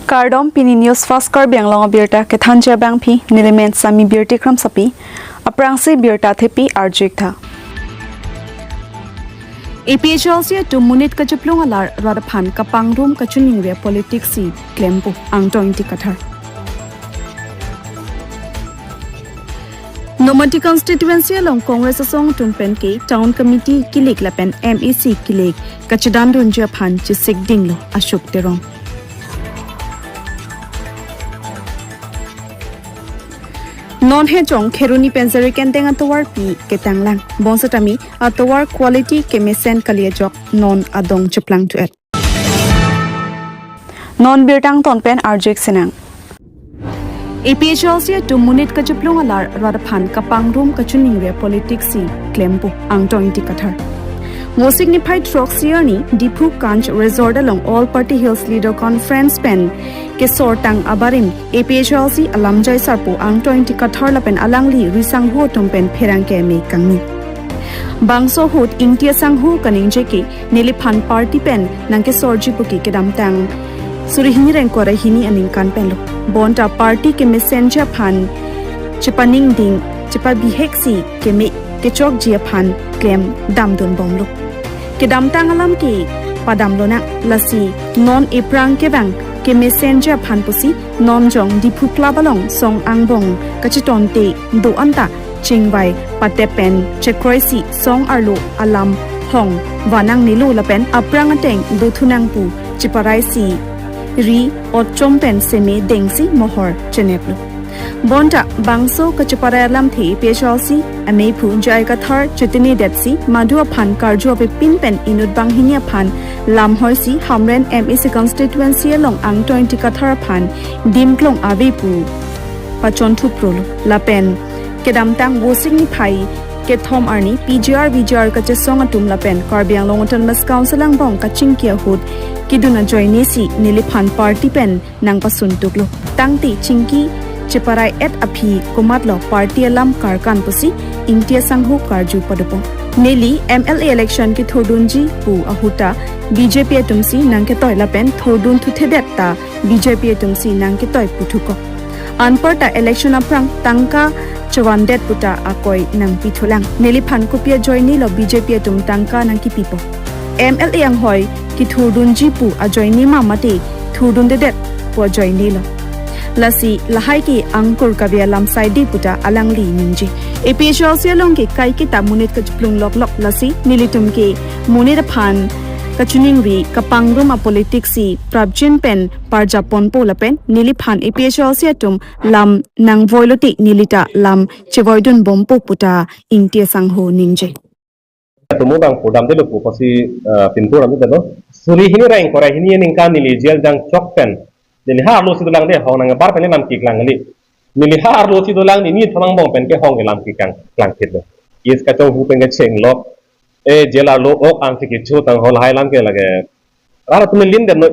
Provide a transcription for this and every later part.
Kardom pini news fast kar biang long birta ke thanja bang phi nilement sami birti kram sapi aprangsi birta thepi arjik tha APHLC to munit ka juplung alar radaphan ka pangrum ka chuning re politics si klempu ang tointi kathar Nomati constituency along Congress song tunpen ke town committee kilik lapen MEC kilik kachadan dunja phan chisik dinglo ashok terong Non he chong kheruni pensari kenteng atowar pi ketanglang bonsatami atowar quality kemesen kaliajok non adong chuplang tu et non birtang tonpen arjek sinang APHLC to munit ka juplung alar radaphan ka pangrum ka chuning re politics si klempu ang tointi kathar Mo signified Troxier ni Dipu Kanch resort along All Party Hills Leader Conference pen ke sortang abarim APHLC alamjai sarpu ang 20 kathar lapen alangli risang ho tumpen pherang ke me kangni Bangso hut ingtia sanghu kaning jeki niliphan party pen nangke sorji puki kedam tang surihini reng kora hini aning kan penlo bonta party ke messenger phan chipaning ding chipa biheksi ke me ke chok jia phan klem dam don bomlo ke dam tangalam ki padam lona lasi non eprang ke bang ke messenger phan pusi non jong dipu klabalong song angbong kachiton te do anta chingwai patepen chekroisi song arlo alam hong wanang nilu lapen aprang ateng do thunang pu chiparaisi ri ochompen seme dengsi mohor cheneplu Bonta bangso kachuparalam thi PHLC ame phu jai kathar chutini detsi madua phan karjo pe pinpen inut banghinia phan lam hoisi hamren MEC constituency along ang 20 kathar phan dimklong ave pu pachon thu prolo lapen kedam tang wo signify ke thom arni VGR kachesong atum lapen karbiang longotan mas council ang bong kachingkia hut kiduna joini si niliphan party pen nang pasuntuklo tangti chingki Chiparai et api kumatlo party alam karkan pusi ingtia sanghu karju padupo Neli MLA election ki thodunji pu ahuta BJP atumsi nangke toy lapen thodun thuthebetta BJP atumsi nangke toy puthuko Anparta election aprang tangka chawandet puta akoi nang pithulang Neli phan kopia joini lo BJP atum tangka nangki pipo MLA ang hoy ki thodunji pu a joini ma mate thodun dedet po joini lo Lasi lahai ki angkur kabia lam saidi puta alangli ninji APHLC along ke kai kita munit ka juplung lok lok lasi nilitum ke munit phan kachuning ri kapangrum a politics si prabjin pen parja ponpo lapen niliphan APHLC atum lam nang voiloti nilita lam chevoidun bompo puta ingtia sangho ninje Tumu bang podam de lupu pasi pintu ram de no suri hini rain kora hini ningka nili jel jang chok pen Nili har lo sido lang de hong nang bar pen lam ki klang nili nili har lo sido lang ni thamang bong pen ke hong lam ki klang kit lo yes ka chong hu pen ke cheng lo e jela lo ok ang ki chu tang hol hai lam ke lage ara tum lin de no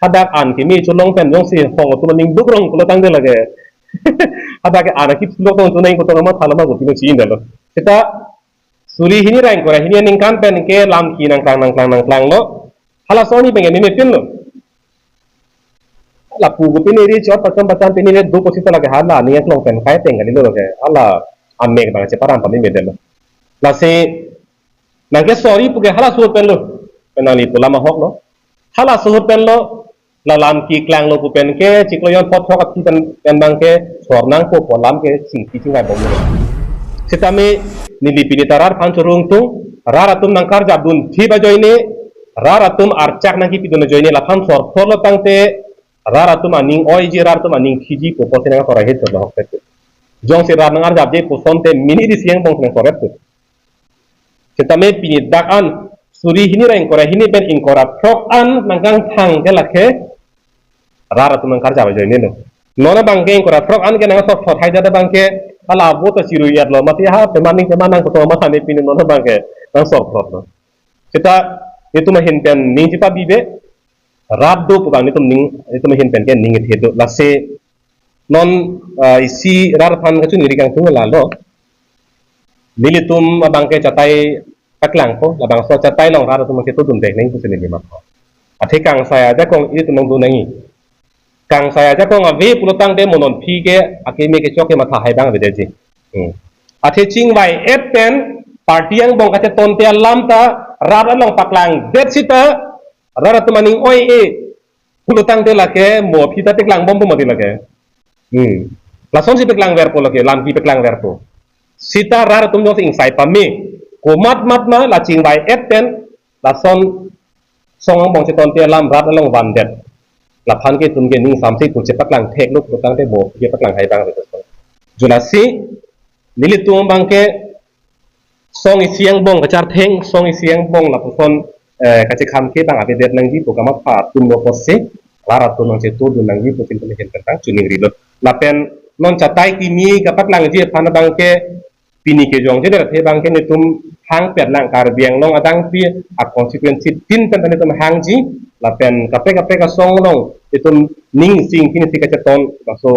hadak an ki mi chu long pen jong si hong tu ning duk rong ko tang de lage hadak ana ki lo tong tu nai ko tong ma thalama ko ti chi de lo kita suri hini rain kora hini ning kan pen ke lam ki nang klang lo hala soni pen ni tin lo la pu gu piniri chot patan piniri do posita lage hala ni long pen khai teng ani lo ke ala amme ba che param pami medel la se nang ke sorry pu ke hala sur pen lo penali pula ma hok lo hala sur pen lo la lam ki klang lo pu pen ke chiklo yon pot thok ati pen bang ke sornang ko polam ke sing ti ngai bom lo sitame ni lipini tarar phan churung tu raratum nang kar jabdun thi ba joine raratum archak nang ki pidun joine la pham sor tholo tangte Rara tu maning oi je rara tu maning khiji po pote na kora het lo hokte jong se rara ngar jab je po sonte mini di siang bong na korep tu ketame pini dak an suri hini rain kora hini ben in kora prok an nangkang thang ke lakhe rara tu nang kar jab je ne no nona bang ke kora prok an ke nang so thai da bang ke ala bo to siru yat lo mati ha pe maning ko to ma thane pini nona bang ke nang so prok no kita itu mahin pen ning jipa bibe Rabdo pubang itu mahin penken ningit hedo lase non isi rarpan kacu nirikang tu lalo nilitum abangke catai kaklang ko labang so catai long rara tu maketu dum dek neng tu sini lima ko athekang saya aja kong itu nong tu nengi kang saya aja ko ngawe pulo tang de monon phi ke ake me ke choke ma tha hai bang de ji athe ching vai epen party ang bong ka ton te lam ta ra long paklang det sita ra tu maning oi e pulo tang de la ke mo phi ta te klang bom bom ma de la ke la son si pe klang ver po la ke lam ki pe klang ver po sita ra tum jong sing sai pa me ko mat ma la ching vai epen la son song ang bong se ton te lam ra long van det la phan ke tum ke ning sam se ku che paklang thek lu pulo tang te bo ke paklang hai bang de so julasi nili tum bang ke song i siang bong ka char theng song i siang bong la puson ka che kham ke bang ave det nang ji to kama pha tum no posse lara to no che to du nang ji to tin tin kan tang chuning ri lo la pen non cha tai ti mi ka paklang ji phan bang ke pini ke jong je de the bang ke ne tum hang pet lang kar biang long adang pi a consequence tin pen ne tum hang ji la pen ka pe ka song long itum ning sing tin ti ka cha ton ka so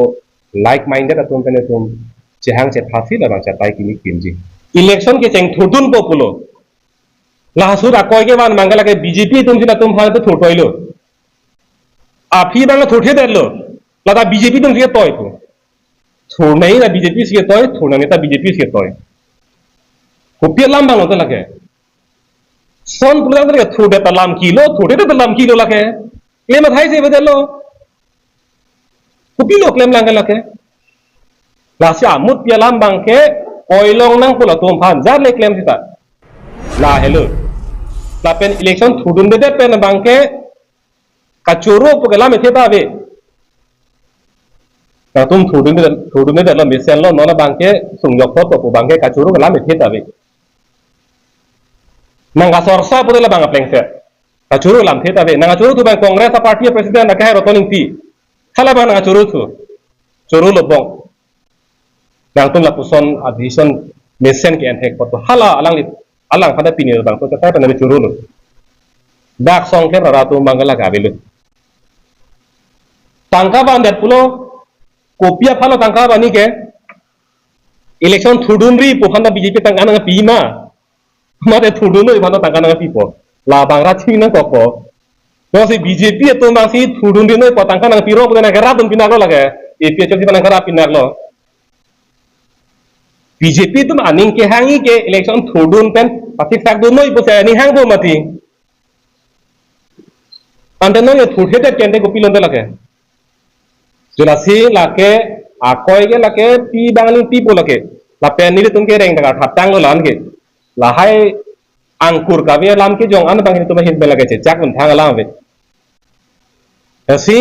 like minded atum pen tum che hang che pha si la bang cha tai ki mi kin ji election ke cheng thudun populo la su ra koi ke ban mangala ke bjp tum jina tum phan to thotoilo a phi bang la thothe dello la da bjp tum je toy ko thur nahi na bjp se toy thur na neta bjp se toy ko pia lam bang to lage son pulang de thur de lam kilo thur de lam kilo lage le ma thai se bedello ko pilo klem lang lage la sia mut pia lam bang ke oilong nang pula tum phan jar le claim sita la hello la pen election thudun de pen bangke kachuro pugala me theta ve ta tum thudun de la misen lo nona bangke sungyok pho to bangke kachuro gala me theta ve nanga sorsa pudela bang pleng se kachuro lam theta ve nanga churu tu bang congress party president ka hero toning ti khala bang nanga churu tu churu lo bong bang tum la puson addition mesen ke entek poto hala alang pada pini bang to ta ta na churu lo dak song ke ra tu mangala ga belu tangka ban det pulo kopia phalo tangka bani ke election thudun ri pu khanda bjp tang ana pi ma mate thudun ri phalo tangka na pi po la bang ra thi na ko ko to si bjp to bang si thudun ri no po tangka na pi ro ko na ga ra dum pinak lo lage e pi chok si bang ga pinak lo BJP तुम अनिंग के hangi ke election thudun pen pati sak du noi pose ani hang bo mati ante no ye thudhe te kende ko pilon de lake jula si lake akoi ge lake pi bangani pi bo lake la pen ni tum ke reng daga thatang lo lan ke la hai angkur ka ve lam ke jong an bangini tum hin be lake che chak un thang lam ve si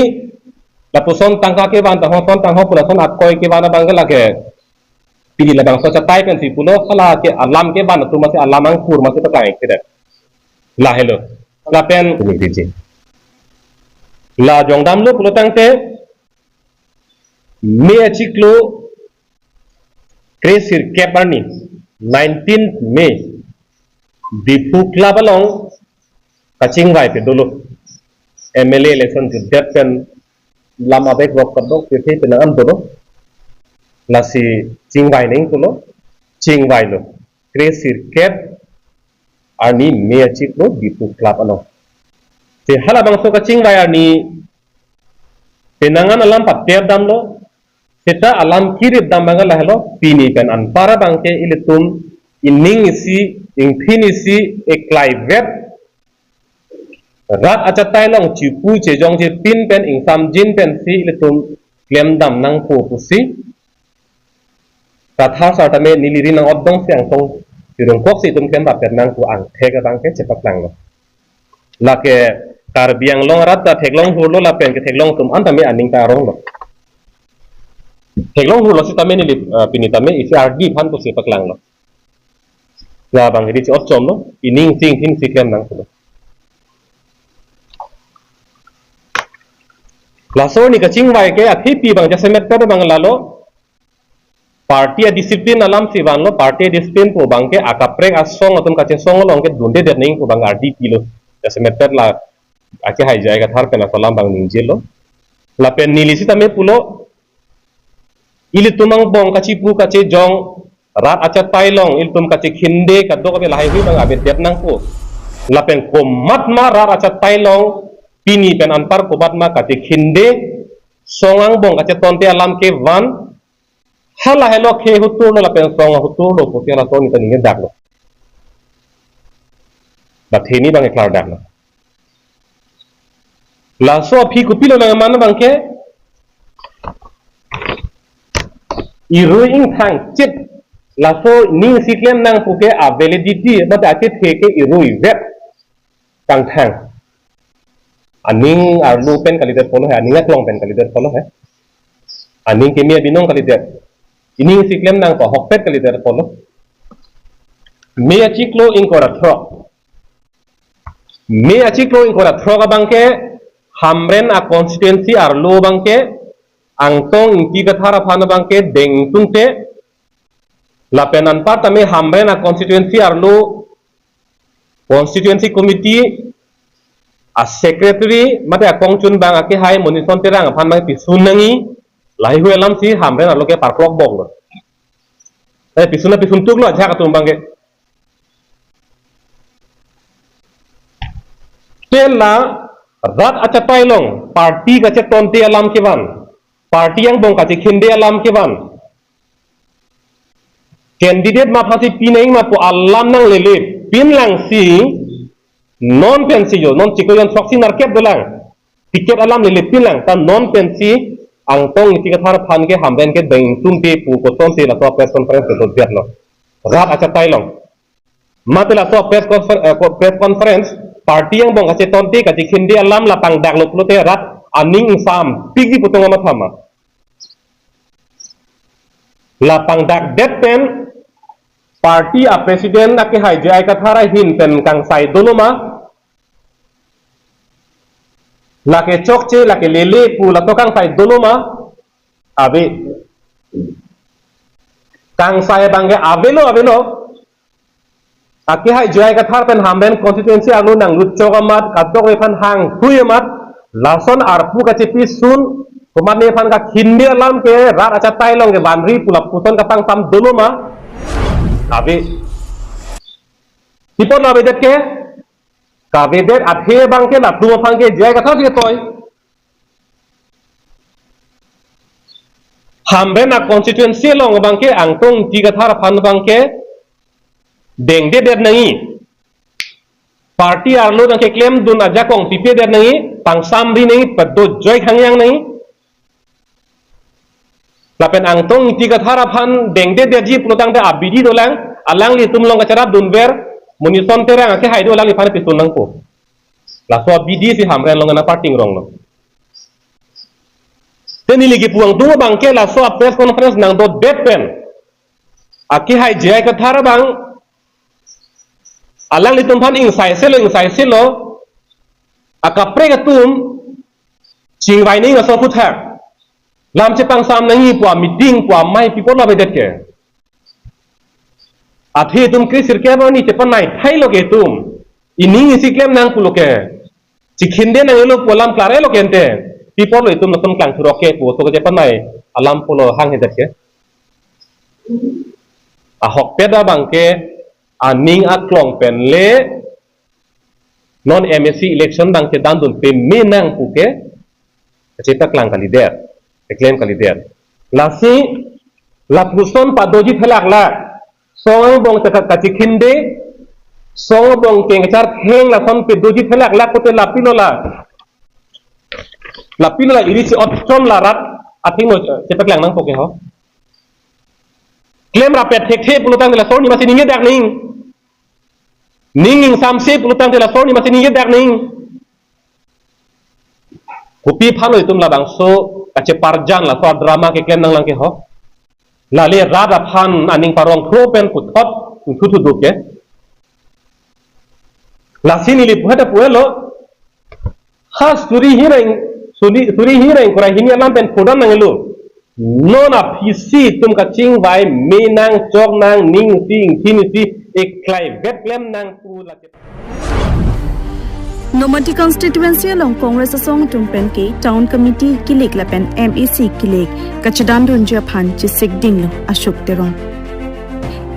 la puson tangka ke ban ta hon tang ho pula son akoi ke ban bang ke lake pili labang so chatai pen si pulo khala ke alam ke ban tu mase alam ang kur mase pakai ke la hello la pen ni ji la jongdam lo pulo tang te me achiklo kresir keparni 19th May dipu club along kaching vai pe dolo MLA election ke det pen lama bek wak kadok ke the pen am dolo lasi chingwai neng pulo chingwai lo kresir ket ani me achik lo dipu club ano te hala bang so ka chingwai ani penangan alam patter dam lo seta alam kirip dam bang la helo pini pen an para bang ke ilitum ining isi ingpin isi eklai vet rat achatai long chipu che jong che pin pen ingsam jin pen si ilitum klem dam nang pu pusi Rathar sartame niliri nang odong siang tong dirong kok si tum kem rapet nang ku ang thega bang ke cepak lang lo la ke tar biang long rat ta theglong hurlo la pen ke theglong tum antame aning ta rong lo theglong hurlo si tame ni pini tame isi rd phan to cepak lang lo la bang ri chot chom lo ining sing thing si kem nang lo la so ni ka ching wai ke athi pi bang ja semet ka bang la lo party discipline alam si ban lo party discipline po bangke akaprek asong atum kache song lo ke dunde de ning po bang RD kilo jase meter la ake hai jayega thar kana salam bang ning jelo la pen nilisi tame pulo ili tumang bong kachi pu kache jong rat acha tailong il tum kache khinde kaddo ka be lahai hui bang abe det nang po la pen ko mat ma rat acha tailong pini pen anpar ko bat ma kache khinde songang bong kache tonte alam ke van hala hello ke hutur lo la pen songa hutur lo puti la toni tani nge dak lo ba theni bang eklar dak lo la so phi kupi lo na man bang ke iruing thang chit la so ning siklem nang puke a validity ba ta ke theke irui web kang thang aning arlu pen kalidet polo hai aning aklong pen kalidet polo hai aning kemia binong kalidet ining siklem nang pa hokpet kalidet polo me achiklo inkora thro ka bangke hamren a constituency arlo bangke angtong inti gathara phana bangke dengtungte lapenan patame hamren a constituency arlo constituency committee a secretary mate akong chun bang ake hai monison terang phan bang pisun nangi lai hu elam si hamren arlo ke parklok bong lo pisun tuk lo aja katum bang ke tela rat acha pailong party ka che tonte alam ke ban party yang bong ka che khinde alam ke ban candidate ma phasi pineng ma po alam nang lele pin lang si non pensi yo non chiko yon soksi narket dolang tiket alam lele pin lang ta non pensi ang tong ti ka thar phan ke hamben ke deng tum te pu ko ton te la so press conference to jet lo rat acha pailong matela so press conference party yang bong kache tonte kache khinde alam la pang dak lo te rat aning sam pigi putong ma thama la pang dak det pen party a president ake hai jai ka thara hin pen kang sai doloma la ke chokche la ke lele pu la to kang sai doloma abe kang sai bangge avelo ake hai jai ka thar pen hamben constituency anu nang lutcho kamat katok we phan hang huyemat lason arpu ka chipi sun kumat ne phan ka khinde alam ke rat acha tailong ke banri pulap puton ka pang sam doloma abe tipon abe det ke kabe det athe bang ke la plu phang ke jai ka thar ke toy hamben a constituency long bang ke angtong ti ka thar phan bang ke deng de der nangi party arlo dang ke claim dun aja kong pipe der nangi pang samri nangi paddo joy khangyang nangi lapen angtong ti ka thara phan deng de der ji plotang de abidi dolang alang li tum long ka charap dun ber munison terang ke haido alang li phan pisun nang ko la so abidi si hamren long na parting rong lo teni ligi puang du bang ke la so press conference nang do bet pen aki hai jai ka thara bang alang litum phan ing sai selo akapre ka tum ching vai ni so khu thak lam che pang sam nangi pwa meeting pwa mai people la bedet ke athi tum krisir ke ba ni che pan nai thai lo ke tum ining isi klem nang pulo ke chikhinde nang lo polam klare lo kente people lo tum tum klang thuro ke pu so ke pan nai alam pulo hang he det ke a hok peda bang ke aning aklong pen le non MSC election dang ke dan dun pe menang puke cheta klang kalider claim kalider lasi la puson padoji thelak la song bong ta ka chikhinde song bong tengchar theng la son pe doji thelak la kote lapilo la iri si option la rat ating mo cheta klang nang puke ho claim rapet thek pulutang de la soni masi ninge dak ning samse pulutang de la soni masi ninge dak kupi phalo itum la bangso kache parjan la so drama ke claim nang lang ke ho la le rada phan aning parong thropen kuthot thu du ke la sini li phata puelo khas suri hirai kora hini alam pen phodan nangelu nona pisi tum ka ching vai menang chok nang ning sing thin si ek klai bet klem nang pu la Nomati constituency along Congress song tumpen ke town committee kilik lapen MEC kilik kachadan dunja phan chi sikding lo ashok terong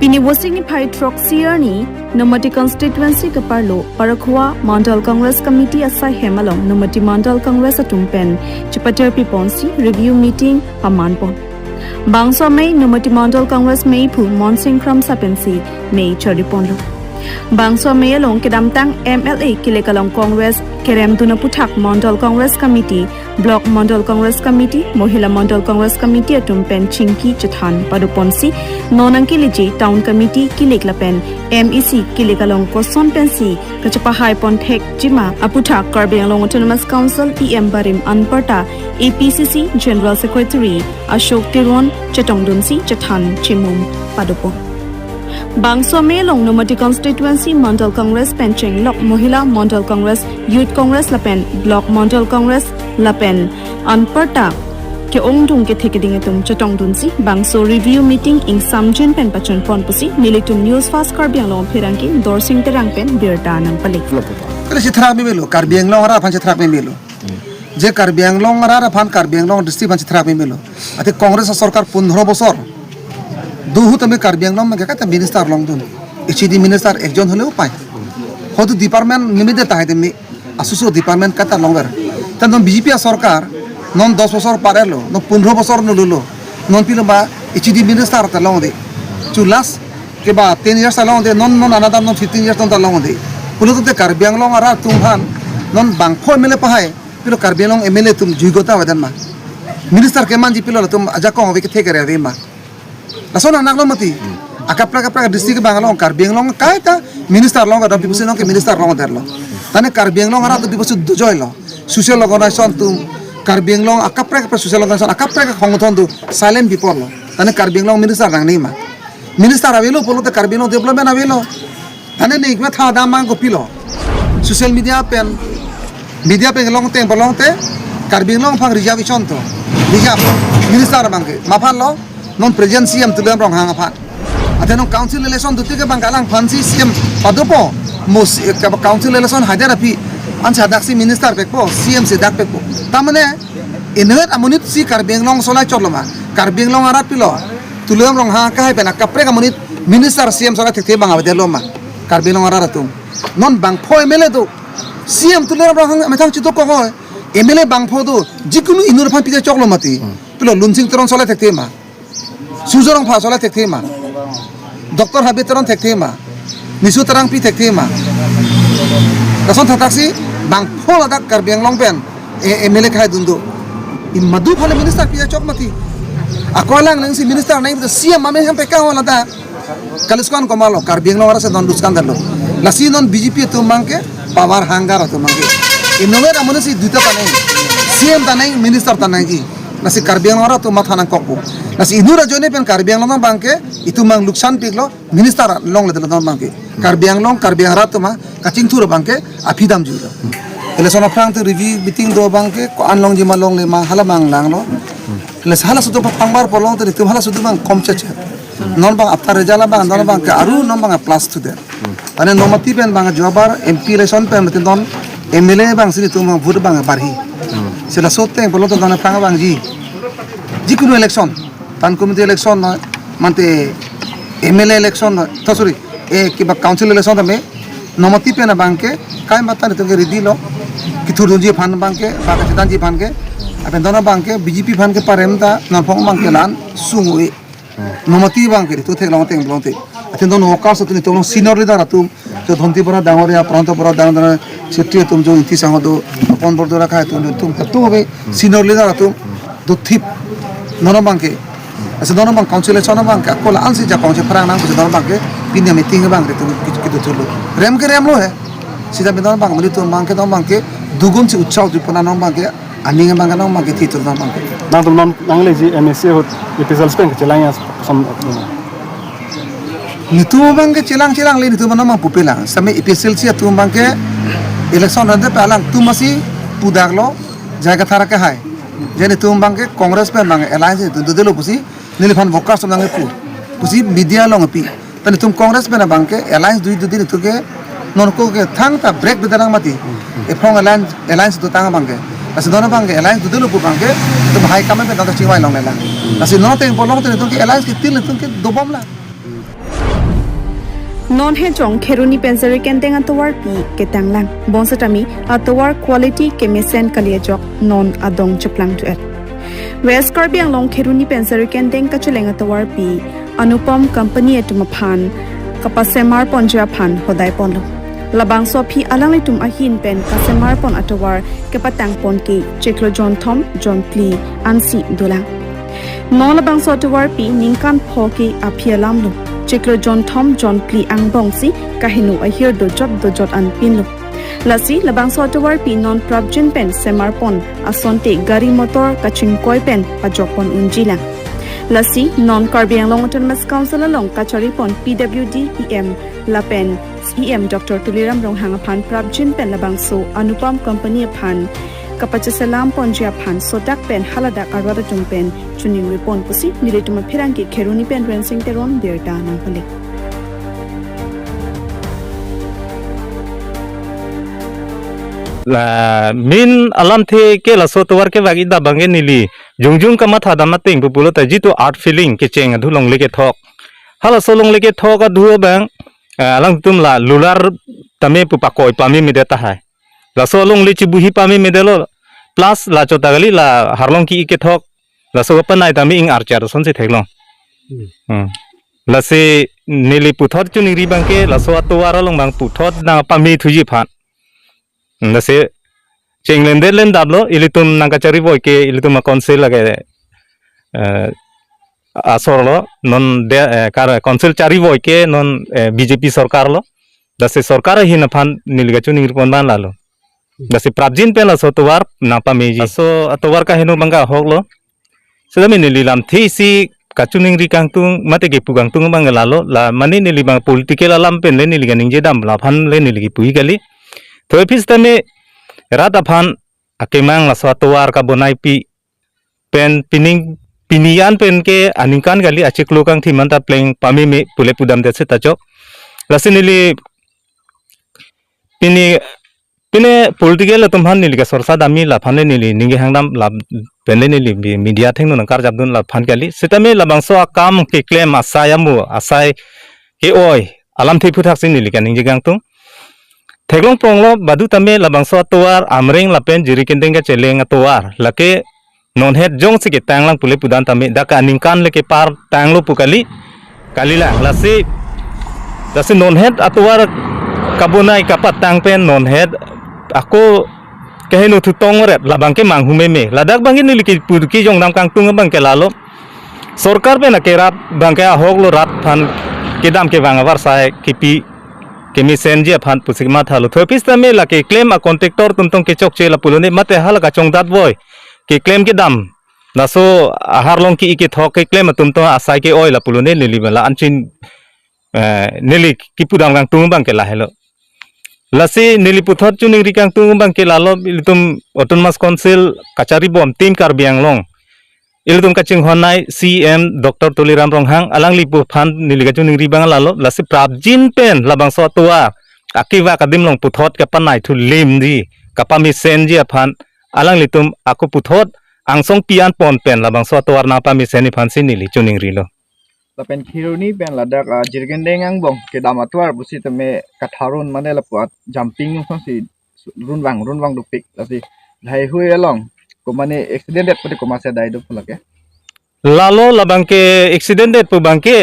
Pini wasing ni phai trok siar ni Nomati constituency kaparlo Parakhwa Mandal Congress Committee asai hemalong Nomati Mandal Congress atumpen Chipater Piponsi review meeting pamanpon Bangso May Nomati Mandal Congress May Pu Monsing Kram Sapensi May Charipondo Bangso May along kedamtang MLA Kilekalong Congress Kerem Dunaputak Mandal Congress Committee Block Mandal Congress Committee Mohila Mandal Congress Committee atumpen Chinki Chathan Paduponsi Nonang Kiliji Town Committee Kileklapen MEC Kilekalong Koson Pensi Kachapa High Ponthek Jima Aputak Karbianglong Autonomous Council EM Barim Anparta APCC General Secretary Ashok Tiron Chatongdunsi Chathan Chimum Padupo Bangso Melong Nomati Constituency Mandal Congress Pencheng Lok Mohila Mandal Congress Youth Congress Lapen Block Mandal Congress Lapen Anparta ke ongdung ke thekeding etum Chatongdunsi Bangso review meeting ing Samjin pen pachon ponpusi Militum News Fast Karbianglong Phirangki Dorsing Terang pen Birta nang palik Kali sithrak mi melo Karbianglong ara phan sithrak mi melo je Karbianglong ara phan Karbianglong district phan sithrak mi melo ate Congress sarkar 15 বছর দুহু তুমি কার্বিআংলং মে কাটা minister long দুন HD minister একজন হলেও পায় হয়তো department নিমিদে তাহে তেমনি আসুসো ডিপার্টমেন্ট কাটা লঙ্গার তান বিজেপি সরকার নন 10 বছর পারেলো ন 15 বছর নলুলো নন পিলবা এইচডি মিনিস্টার তা লং দে চুলাস के बाद 10 years along de non another non 15 years ton along de pulo te Karbianglong ara tumhan non bangpho mele pahai pilo Karbianglong MLA tum jugota wadan ma minister ke manji pilo tum aja ko hobe ke theke re ma lason anak lo mati akapra district Bangalong Karbianglong kai ta minister long ada pipusin ke minister long derlo tane Karbianglong ara to pipusu dojoilo social organization tum Karbianglong akapra social organization akapra khongthon du silent people lo tane Karbianglong minister nang nei ma Minister avelo polo te Karbianglong development avelo tane nei ikma tha damang ko pilo social media pen long te Karbianglong phang reservation to reserve minister bangke maphan lo non present CM tulam rong hang aphat ate non council election duti ke bangkalang phansi CM padopo mos council election hajar api ancha daksi minister pekpo CM se dak pekpo tamane inhet amunit si Karbianglong solai choloma Karbianglong ara pilo tulam rong hang ka pena kapre ka munit minister CM solai thekte bang avde loma Karbianglong ara ratum non bang pho MLA do CM tulam rong hang methang chitok ko hoy MLA bang pho do jikunu inur phan pije choklo mati pilo lunsing teron solai thekte ma Suzorong pha solai thekte ma Dr. Habib teron thekte ma Nisu terang pi thekte ma Rason thataksi bang pho ladak Karbianglong pen MLA khai dundo in madu phale minister pije chok mati akolang nang si minister nai to CM mame ham peka wala da kaliskan komalo Karbianglong ara se don duskan darlo lasi non BJP to mangke power hangar to mangke innover amone si duta ta nai CM ta nai minister ta nai ji nasi Karbianglong ara to matha nang kokpo nasi inura jone pen Karbianglong bangke itu mang luksan piklo minister long le don bangke Karbianglong ara to ma kaching thur bangke afidam julo election of frank to review meeting do bangke ko anlong ji malong le ma halamang lang lo les hala sudu pangbar polong to itu hala sudu bang komcheche non bang after result bang non bang ke aru non bang plus to there ane nomati pen bang jobar MP election pen tin don MLA bang sini tu bang vote bang barhi sila sote polong to don pang bang ji jikunu election pan committee election mante MLA election to sorry ki ba council election me nomati pen bang ke kai mata to ke ridilo ki thurunji phan bang ke ba ka chitan ji phan ke apen dona bangke BJP fan ke paremda nanfong bangke lan sungui nomati bangke tu thek long teng blong te aten don okar so tuni tong senior leader atum to dhonti pora dangoria pranto pora dangoria setri tum jo inti sang do pon bor dora khai tum tu hobe senior leader atum do thip nono bangke ase dono bang council chona bangke kola ansi ja council parang nang ko dono bangke pinya meeting bang re tum kitu chulu rem ke rem lo he sida be dono bang mali tum bangke don bangke dugun si utsaw dipona nong bangke aning bang kanong mag titul na bang nang tum nang le ji MSC hot episal speng chelanya som nitu bang ke chelang le nitu mana mang pupila same episal si tu bang ke election rande palang tu masi pudaglo jaga thara ke hai jeni tu bang ke congress pe bang alliance tu dudelo pusi nilifan vokas bang ke pusi media long pi tani tum congress pe na bang ke alliance dui dudi tu ke non ko ke thang ta break bedarang mati e phong alliance tu tang bang ke Nasi dono bangke alliance tu dulu bangke tu high command pe kata ciwai long lela. Nasi no te bolong te tu ke alliance ke til tu ke dobom la. non he chong kheruni pensari kenteng atowar pi ketanglang bonsatami atowar quality kemisen kaliajok non adong chaplang tu et West Karbi Anglong kheruni pensari kenteng kachuleng atowar pi anupam company etumaphan kapasemar ponja phan hodai ponlo labang sopi alang litum ahin pen kasemar pon atowar kepatang pon ki cheklo John Thom John Pli ansi dolang non labang so atowar pi ningkan phoki aphialam lo cheklo John Thom John Pli angbong si kahinu ahir do jot an pinlo lasi labang so atowar pi non prabjin pen semar pon asonte gari motor kaching koi pen pajok pon unjila lasi non Karbi Anglong Autonomous Council along kachari pon PWD EM lapen EM Dr. Tuliram Ronghang aphan prabjin pen labang so anupam company aphan kapachasalam ponjia phan sodak pen haladak arwada tung pen chuning repon pusi niletuma phirangi kheruni pen rensing teron derta nang palik la min alam the ke la so towar ke bagi da bange nili jungjung kama tha dam ting bu pulo ta jitu art feeling ke cheng adu long leke thok hala so long leke thok adu bang alang tum la lular tame pu pakoi pami mi deta hai la so long li chi buhi pami mi delo plus la chota gali la harlong ki ke thok la so pa nai tami ing archar son se theglong la se nili puthot chu ni ri bang ke la so atowar long bang puthot na pami thuji phan nase chenglen de len dablo ilitum nangkachari boy ke ilitum council lage asorlo non de kar council chari boy ke non BJP sarkar lo dase sarkar hi na phan nilgachu nirpon ban lalo dase prabjin pela sotowar napa meji so atowar ka henu banga hoglo sedami nililam thi si kachuning ri kangtung mate ge pugang tung bang lalo la mani nilibang political alam pen le niliganing je dam la phan le niligi pui gali तो फिर तमे रात अफान अकेमांग लसवातवार का बनाई P pen pinning पिनियान pen के अनिकान गली अचिक लोकांग थी मंता playing पामी में पुले पुदम देसे तचो लसिनिली पिनी पिने पॉलिटिकल तुम्हान निली का सरसा दामी लाफाने निली निगे हंगदाम ला पेनले निली मीडिया थेंग नंकार जबदुन लाफान गली सेतमे लबांसो काम के क्लेम आसायामु आसाय के ओय alam थी फुथाक से निली का निगे गांगतुं Teglong ponglo badu tame labangso atowar amring lapen jiri kendeng ka cheleng atowar lake non het jong se ke tanglang pule pudan tame daka ningkan leke par tanglo pukali kalila lasi non het atowar kabunai kapat tang pen non het ako kahenu thu tong ret labang ke manghume me ladak bangin niliki purki jong nam kang tung bang ke lalo sarkar pe na ke rat bang ke hoglo rat phan kedam ke bang war sai kipi kemi senji aphan pusigma thalo thopis tame la ke claim a contractor tuntong ke chok chela pulone mate hala ka chong dat boy ke claim ke dam na so ahar long ki ke thok ke claim tumto asai ke oil la pulone lili bala anchin nili ki pudam gang tung bang ke la helo lasi nili puthot chuning ri kang tung bang ke lalo ilitum autonomous council kachari bom team Karbi Anglong ilitum kaching honai CM Dr. Tuliram Ronghang alang lipu phan niligachu ningri bang lalo lasi prabjin pen labang so tua akiwa kadim long puthot ka panai thu lim di kapami senji aphan alang litum aku puthot angsong pian pon pen labang so tua na pami seni phan sin nili chuning ri lo lapen khiruni pen ladak jirgendeng ang bong ke damatwar busi tame katharun mane lapuat jumping ngong si runwang dupik lasi dhai hui along ko mane accident det pati ko mase dai do pulake lalo labang ke accident det pu bangke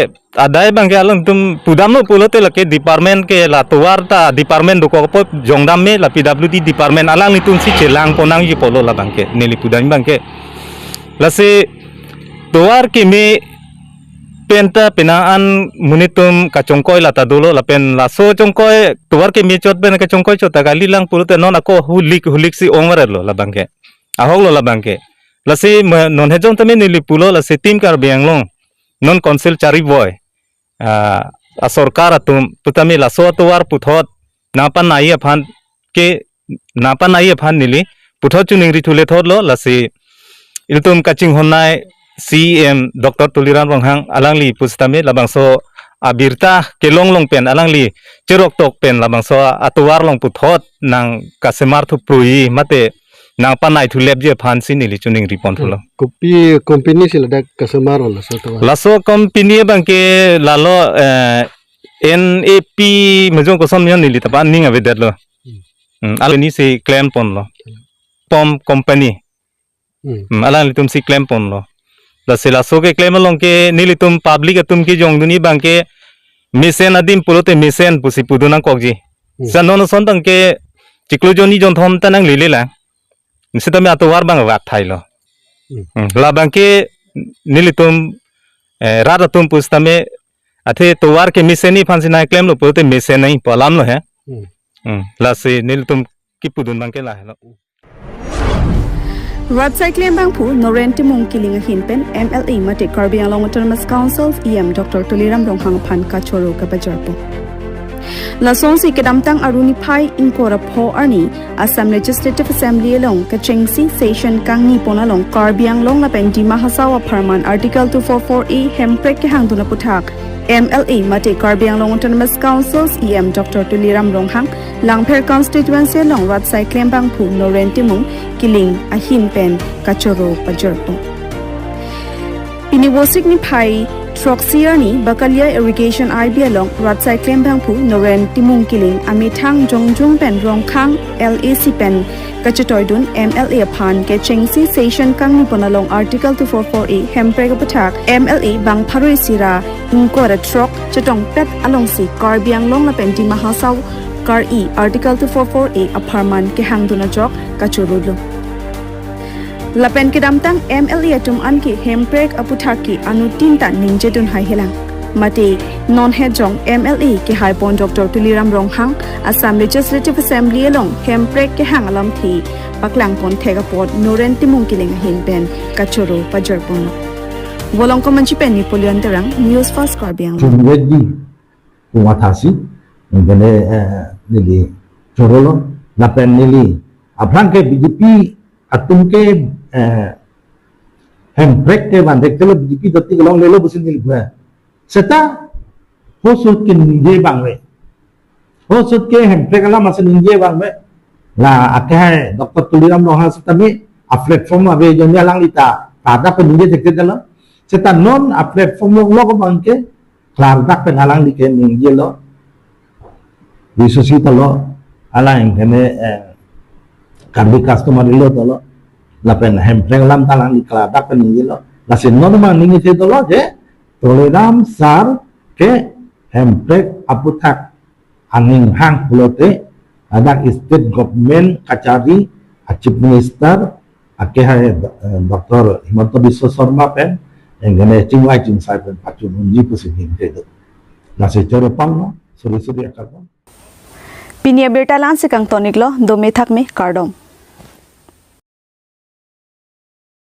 adai bangke alang tum pudam no pulote lake department ke la tuar ta department do ko pop jongdam me la PWD department alang litum si chelang ponang ji polo la bangke nili pudam bangke lase tuar ke me penta penaan munitum kachongkoi la ta dolo la pen la so chongkoi tuar ke me chot ben kachongkoi chota gali lang pulote non ako hulik si ongre lo la bangke ahog lo la bangke lasi non hejong tame nili pulo lasi tim Karbi Anglong non council chari boy a sarkar atum putami la so atowar puthot napan nai aphan nili puthot chuning ri thule thot lo lasi iltum kaching honai CM Dr. Tuliram Ronghang alangli pustame labangso abirta kelong long pen alangli cherok tok pen labangso atowar long puthot nang kasemar thu prui mate nang panai thu leb je phan sin ni chuning ripon thulo kopi company sila dak customer wala so to laso company bangke lalo NAP mejong ko som yon nili tapa ning ave det lo ala ni si claim pon lo pom company ala ni tum si claim pon lo la sila so ke claim long ke nili tum public atum ki jong duni bang ke mesen adim pulote mesen pusi pudunang kokji sa non son tang ke chiklo joni jon thom tanang lile la nisita me atowar bang wat thailo la bang ke nili tum rada tum pustame athe towar ke miseni fansi na claim lo pulote mesen nahi palam lo hai la se nili tum ki pudun bang ke la hello Website claim bang phu Norenti Mung Kiling Hinpen MLA Mate Karbi Anglong Autonomous Council EM Dr. Tuliram Ronghang Phan Kachoro Kabajarpo La Sonsi Kedamtang Aruni Pai Inkora Pho Arni Assam Legislative Assembly along Kachengsi Session Kangni Ponalong Karbi Anglong La Pen Dima Hasawa Parman Article 244A Hemprek ke Hangduna Puthak MLA Mate Karbi Anglong Autonomous Council EM Dr. Tuliram Ronghang Langpher constituency along website claim bang phu Norenti Mung Kiling Ahin Pen Kachoro Pajarpo Pinibosik ni Pai Troxier ni Bakalia Irrigation IB along website claim bang phu Norenti Mung Kiling Amithang Jongjung Pen Rongkhang LAC Pen Kachatoidun MLA Phan ke Chengsi Session Kangni Ponalong Article 244A Hemprek Pathak MLA Bang Pharoi Sira Inkora Trok Chatong Pet along si Karbiang Long La Penti Mahasaw Kar E Article 244A Aparman ke Hangduna Jok Kachurulu Lapen ke damtang MLA atum an ki Hemprek Aputhaki anu tinta ningjedun hai helang Mate non-head-jong MLA ke Haipon Dr. Tuliram Ronghang Assam Legislative Assembly along Hemprek ke hang alam thi Paklangpon Thegapot Norenti Mung Kiling Hinpen Kachoro Pajarpon Wolong Komanchi Pen Napoleon Terang News First Karbiang Chungwedi Kumatasi ngene nili chorolo lapen nili abran ke BJP atum ke Hemprek ke bandek ke BJP doti long lelo busin nil gua seta hosut ke ninje bangwe hosut ke Hemprek ala masin ninje bangwe la akhe Dr. Tuliram Ronghang setami a platform ave jonya lang lita tada pe ninje tekte dala seta non a platform lo ko bangke klar dak pe ngalang dike ninje lo di sisi talo ala yang kene karbi customer lo talo lapen Hemprek lam talang di kelada peningi lo lasin normal ningi te talo je Tuliram sar ke Hemprek Aputhak angin hang pulote adak state government kacari chief minister ake hai Dr. Himanta Biswa Sarma pen yang kene cingwai cingsai pen pacun unji pusing te do lasin coro pang no suri akar Pinia Bertalan Sikang Toniklo Dome Thakme Kardom